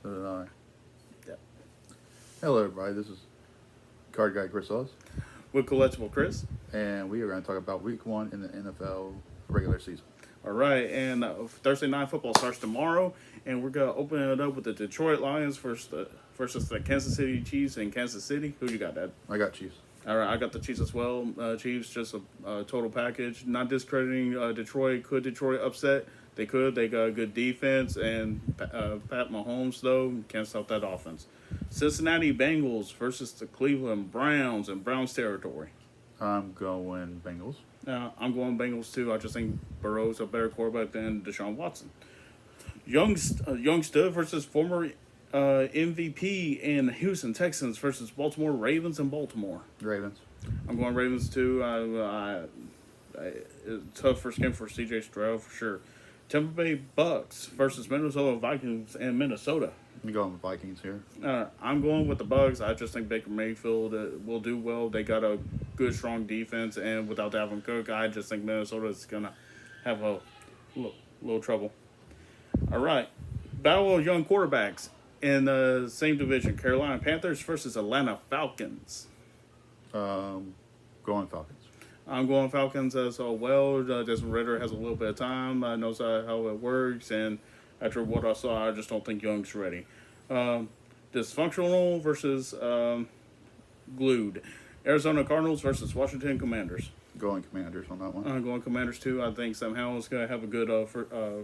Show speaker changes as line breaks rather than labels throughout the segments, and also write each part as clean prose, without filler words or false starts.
So did I.
Yep.
Hello, everybody. This is Card Guy Chris Ellis,
With Collectible Chris.
and we are going to talk about Week 1 in the NFL regular season.
All right, and Thursday Night Football starts tomorrow, and we're going to open it up with the Detroit Lions versus the Kansas City Chiefs in Kansas City. Who you got, Dad?
I got Chiefs.
All right, I got the Chiefs as well. Chiefs, just a total package. Not discrediting Detroit. Could Detroit upset? They could. They got a good defense, and Pat Mahomes, though, can't stop that offense. Cincinnati Bengals versus the Cleveland Browns in Browns territory.
I'm going Bengals.
I'm going Bengals, too. I just think Burrow's a better quarterback than Deshaun Watson. Young stud versus former MVP in Houston Texans versus Baltimore Ravens in Baltimore.
Ravens.
I'm going Ravens, too. Tough first game for C.J. Stroud, for sure. Tampa Bay Bucks versus Minnesota Vikings in Minnesota.
I'm going with Vikings here.
I'm going with the Bucks. I just think Baker Mayfield will do well. They got a good, strong defense, and without Dalvin Cook, I just think Minnesota is going to have a little trouble. All right. Battle of young quarterbacks in the same division. Carolina Panthers versus Atlanta Falcons.
Going Falcons.
I'm going Falcons as well. Desmond Ritter has a little bit of time. Knows how it works. And after what I saw, I just don't think Young's ready. Dysfunctional versus glued. Arizona Cardinals versus Washington Commanders.
Going Commanders on that one.
I'm going Commanders, too. I think Sam Howell's going to have a good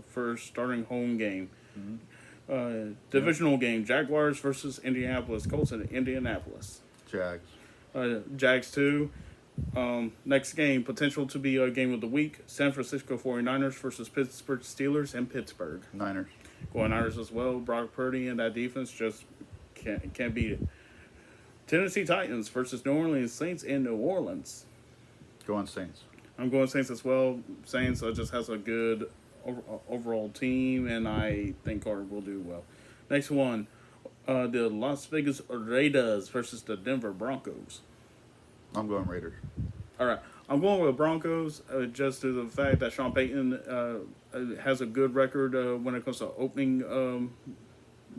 first starting home game.
Mm-hmm.
Divisional game. Jaguars versus Indianapolis Colts in Indianapolis.
Jags.
Jags, too. Next game, potential to be a game of the week. San Francisco 49ers versus Pittsburgh Steelers in Pittsburgh.
Niners.
Going Niners as well. Brock Purdy and that defense just can't beat it. Tennessee Titans versus New Orleans Saints in New Orleans.
Going Saints.
I'm going Saints as well. Saints just has a good overall team, and I think Carter will do well. Next one, the Las Vegas Raiders versus the Denver Broncos.
I'm going Raiders.
All right. I'm going with Broncos just to the fact that Sean Payton has a good record when it comes to opening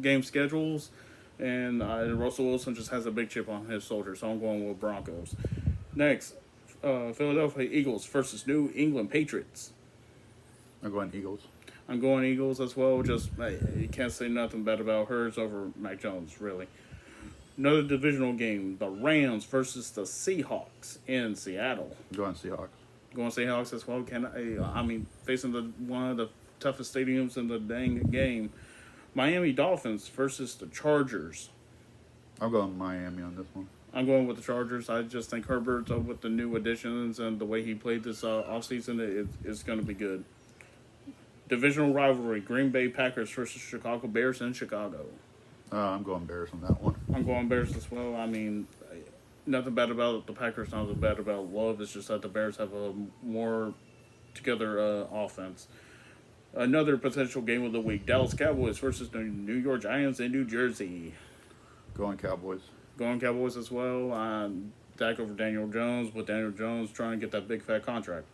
game schedules. And Russell Wilson just has a big chip on his shoulder, so I'm going with Broncos. Next, Philadelphia Eagles versus New England Patriots.
I'm going Eagles.
I'm going Eagles as well. Just you can't say nothing bad about Hurts over Mac Jones, really. Another divisional game, the Rams versus the Seahawks in Seattle.
Going Seahawks.
Going Seahawks as well. Facing one of the toughest stadiums in the dang game. Miami Dolphins versus the Chargers.
I'm going Miami on this one.
I'm going with the Chargers. I just think Herbert, with the new additions and the way he played this offseason, it's going to be good. Divisional rivalry, Green Bay Packers versus Chicago Bears in Chicago.
I'm going Bears on that one.
I'm going Bears as well. Nothing bad about the Packers, nothing bad about Love. It's just that the Bears have a more together offense. Another potential game of the week, Dallas Cowboys versus the New York Giants in New Jersey.
Going Cowboys.
Going Cowboys as well. Dak over Daniel Jones, with Daniel Jones trying to get that big fat contract.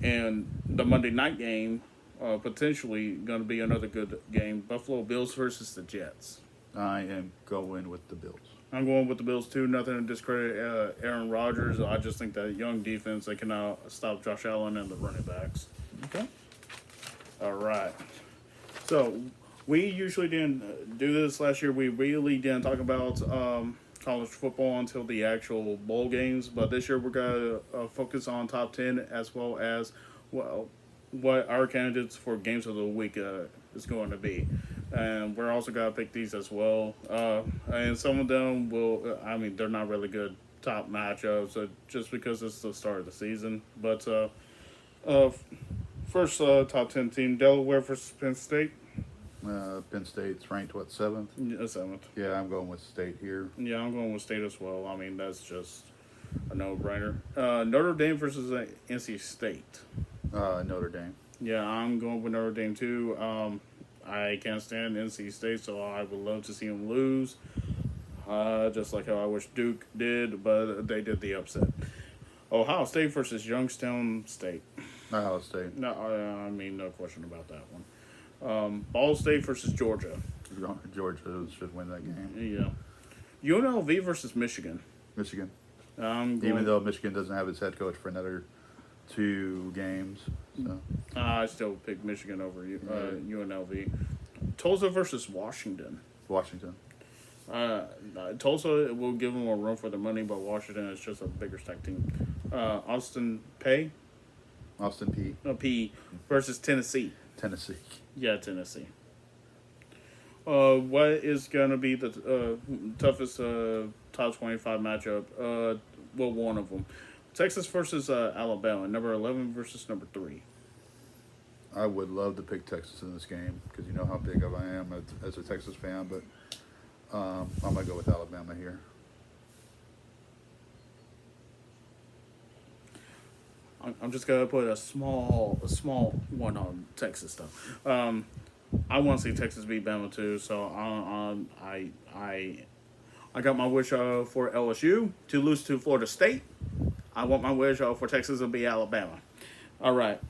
And the Monday night game, potentially going to be another good game. Buffalo Bills versus the Jets.
I am going with the Bills.
I'm going with the Bills, too. Nothing to discredit Aaron Rodgers. I just think that young defense, they can stop Josh Allen and the running backs.
Okay.
All right. So, we usually didn't do this last year. We really didn't talk about college football until the actual bowl games. But this year, we're going to focus on top 10 as well as what our candidates for games of the week is going to be. And we're also going to pick these as well. And some of them they're not really good top matchups just because it's the start of the season. But first top 10 team, Delaware versus Penn State.
Penn State's ranked, 7th?
Yeah, 7th.
Yeah, I'm going with State here.
Yeah, I'm going with State as well. That's just a no-brainer. Notre Dame versus NC State.
Notre Dame.
Yeah, I'm going with Notre Dame, too. I can't stand NC State, so I would love to see them lose. Just like how I wish Duke did, but they did the upset. Ohio State versus Youngstown State.
Ohio State.
No, no question about that one. Ball State versus Georgia.
Georgia should win that game.
Yeah. UNLV versus Michigan.
Michigan.
I'm
Even though Michigan doesn't have its head coach for another 2 games. So.
I still pick Michigan over UNLV. Tulsa versus Washington.
Washington.
Tulsa will give them more room for their money, but Washington is just a bigger stack team. Austin P versus Tennessee.
Tennessee.
Yeah, Tennessee. What is gonna be the toughest top 25 matchup? Well, one of them. Texas versus Alabama. Number 11 versus number 3.
I would love to pick Texas in this game because you know how big I am as a Texas fan, but I'm going to go with Alabama here.
I'm just gonna put a small one on Texas though. I want to see Texas beat Bama too, so I got my wish for LSU to lose to Florida State. I want my wish for Texas to beat Alabama. All right.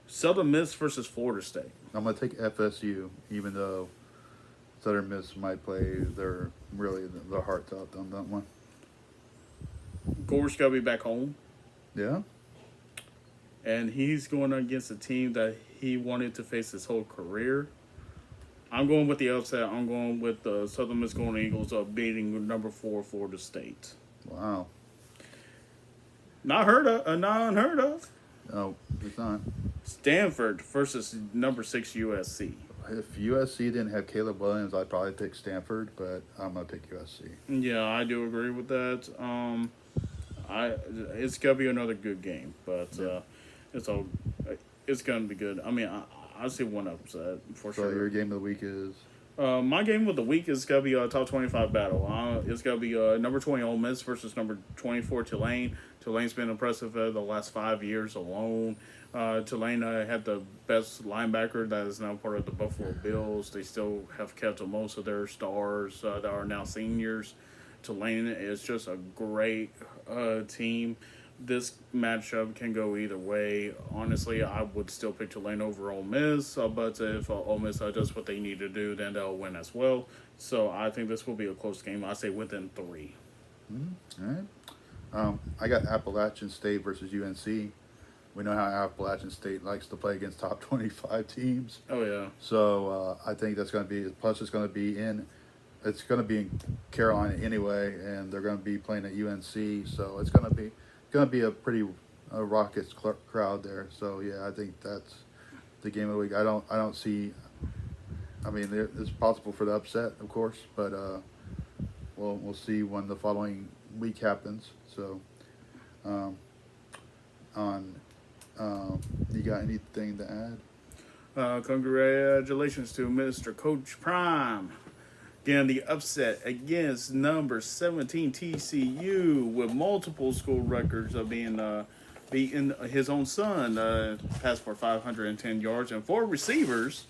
Southern Miss versus Florida State.
I'm going to take FSU, even though Southern Miss might play their hearts out on that one.
Gore's got to be back home.
Yeah.
And he's going against a team that he wanted to face his whole career. I'm going with the upset. I'm going with the Southern Miss Golden Eagles beating number 4 Florida State.
Wow.
Not unheard of.
No, it's not.
Stanford versus number 6 USC.
If USC didn't have Caleb Williams, I'd probably pick Stanford, but I'm gonna pick USC.
Yeah, I do agree with that. It's gonna be another good game, but it's gonna be good. I mean, I see one upset for sure.
So your game of the week is?
My game of the week is gonna be a top 25 battle. It's gonna be number 20 Ole Miss versus number 24 Tulane. Tulane's been impressive the last 5 years alone. Tulane had the best linebacker that is now part of the Buffalo Bills. They still have kept most of their stars that are now seniors. Tulane is just a great team. This matchup can go either way. Honestly, I would still pick Tulane over Ole Miss, but if Ole Miss does what they need to do, then they'll win as well. So I think this will be a close game. I say within 3.
All right. I got Appalachian State versus UNC. We know how Appalachian State likes to play against top 25 teams.
Oh, yeah.
So I think that's going to be, plus it's going to be in Carolina anyway, and they're going to be playing at UNC. So it's going to be a pretty raucous crowd there. So yeah, I think that's the game of the week. I don't see. I mean, it's possible for the upset, of course, but we'll see when the following week happens. So, you got anything to add?
Congratulations to Mr. Coach Prime getting the upset against number 17 TCU with multiple school records of beating his own son, passed for 510 yards, and 4 receivers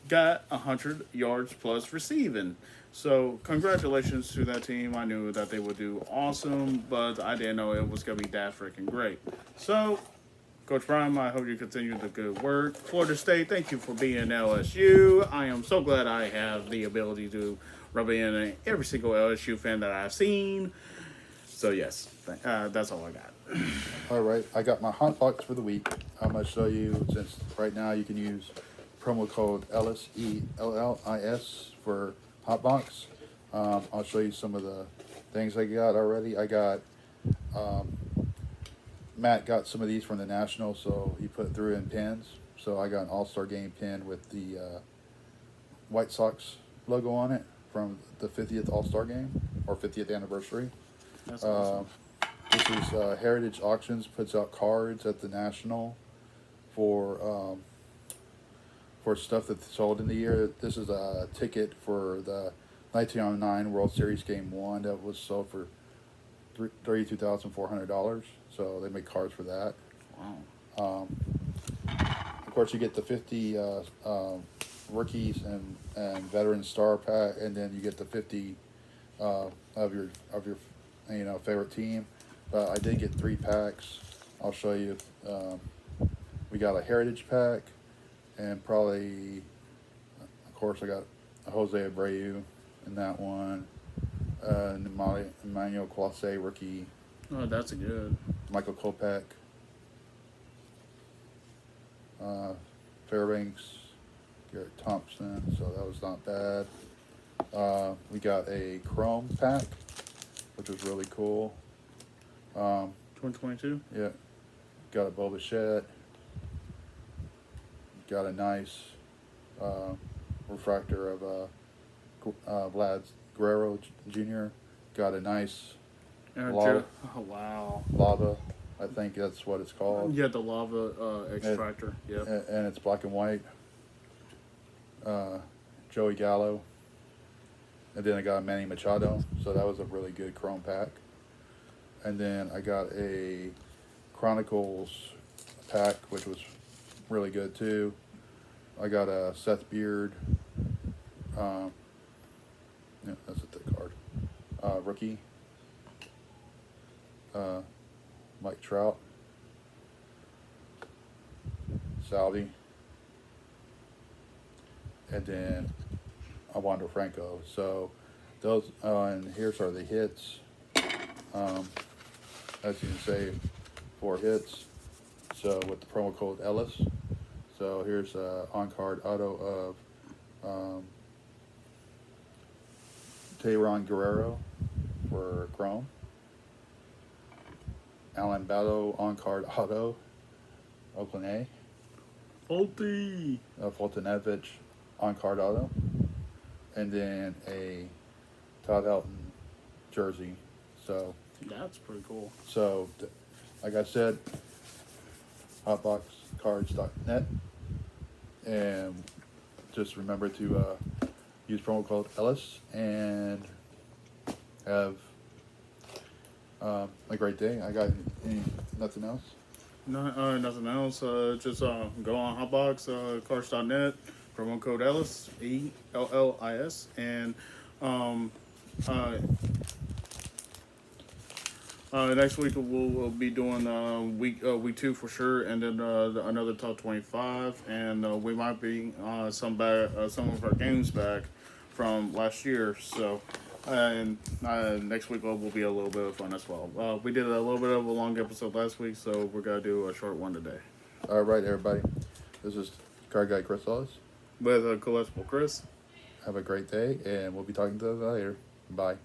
got 100 yards plus receiving. So congratulations to that team. I knew that they would do awesome, but I didn't know it was going to be that freaking great. So, Coach Prime, I hope you continue the good work. Florida State, thank you for being LSU. I am so glad I have the ability to rub in every single LSU fan that I've seen. So, yes, that's all I got.
All right, I got my hot box for the week. I'm going to show you, since right now you can use promo code Ellis, ELLIS, for hot box. I'll show you some of the things I got already. I got Matt got some of these from the National, so he threw in pins. So I got an All-Star Game pin with the White Sox logo on it from the 50th All-Star Game, or 50th anniversary.
That's awesome.
This is Heritage Auctions puts out cards at the National for stuff that's sold in the year. This is a ticket for the 1909 World Series Game 1 that was sold for $32,400. So they make cards for that.
Wow.
Of course, you get the 50 rookies and veteran star pack, and then you get the 50 of your favorite team. But I did get 3 packs. I'll show you. We got a heritage pack, and probably, of course, I got Jose Abreu in that one. Emmanuel Clase, rookie.
Oh, that's a good.
Michael Kopech. Fairbanks, Garrett Thompson, so that was not bad. We got a Chrome pack, which was really cool.
2022.
Yeah, got a Bo Bichette. Got a nice refractor of Vlad Guerrero Jr. Got a nice lava,
Oh, wow.
lava, I think that's what it's called.
Yeah, the lava extractor. Yep.
And it's black and white. Joey Gallo. And then I got Manny Machado, so that was a really good Chrome pack. And then I got a Chronicles pack, which was really good too. I got a Seth Beard. Yeah, that's a thick card. Rookie. Mike Trout. Salvi. And then Wander Franco. So those, and here's are the hits. As you can say, 4 hits. So with the promo code Ellis. So here's a on-card auto of Tayron Guerrero for Chrome. Alan Battle on-card auto, Oakland A. Fultonevich on-card auto. And then a Todd Helton jersey. So
That's pretty cool.
So, like I said, hotboxcards.net, and just remember to use promo code Ellis and have a great day. I got nothing else.
No, nothing else. Just go on hotboxcards.net, promo code Ellis, ELLIS, and next week we'll be doing week 2 for sure, and then another top 25, and we might be some of our games back from last year. So, and next week will be a little bit of fun as well. We did a little bit of a long episode last week, so we're gonna do a short one today.
All right, everybody. This is Card Guy Chris Ellis.
With Collectible Chris.
Have a great day, and we'll be talking to you later. Bye.